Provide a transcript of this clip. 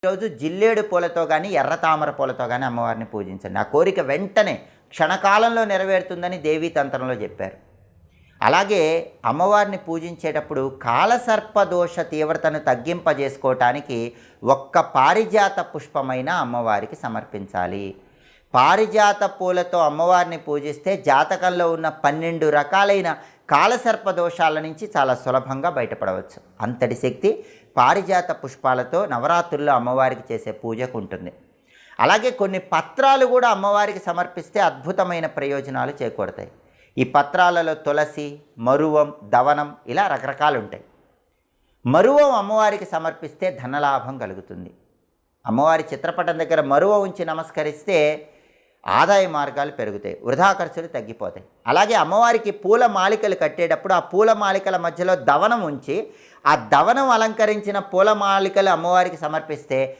ఈరోజు జిల్లేడు పూలతో గానీ, ఎర్ర తామర పూలతో గానీ అమ్మవారిని పూజించండి. ఆ కోరిక వెంటనే క్షణకాలంలో నెరవేరుతుందని దేవీ తంత్రంలో చెప్పారు. అలాగే అమ్మవారిని పూజించేటప్పుడు కాలసర్పదోష తీవ్రతను తగ్గింపజేసుకోవటానికి ఒక్క పారిజాత పుష్పమైన అమ్మవారికి సమర్పించాలి. పారిజాత పూలతో అమ్మవారిని పూజిస్తే జాతకంలో ఉన్న 12 రకాలైన కాలసర్పదోషాల నుంచి చాలా సులభంగా బయటపడవచ్చు. అంతటి శక్తి పారిజాత పుష్పాలతో నవరాత్రుల్లో అమ్మవారికి చేసే పూజకు ఉంటుంది. అలాగే కొన్ని పత్రాలు కూడా అమ్మవారికి సమర్పిస్తే అద్భుతమైన ప్రయోజనాలు చేకూరతాయి. ఈ పత్రాలలో తులసి, మరువం, దవనం ఇలా రకరకాలు ఉంటాయి. మరువం అమ్మవారికి సమర్పిస్తే ధనలాభం కలుగుతుంది. అమ్మవారి చిత్రపటం దగ్గర మరువ ఉంచి నమస్కరిస్తే ఆదాయ మార్గాలు పెరుగుతాయి, వృధా ఖర్చులు తగ్గిపోతాయి. అలాగే అమ్మవారికి పూల మాలికలు కట్టేటప్పుడు ఆ పూల మాలికల మధ్యలో దవనం ఉంచి ఆ దవనం అలంకరించిన పూల మాలికలు అమ్మవారికి సమర్పిస్తే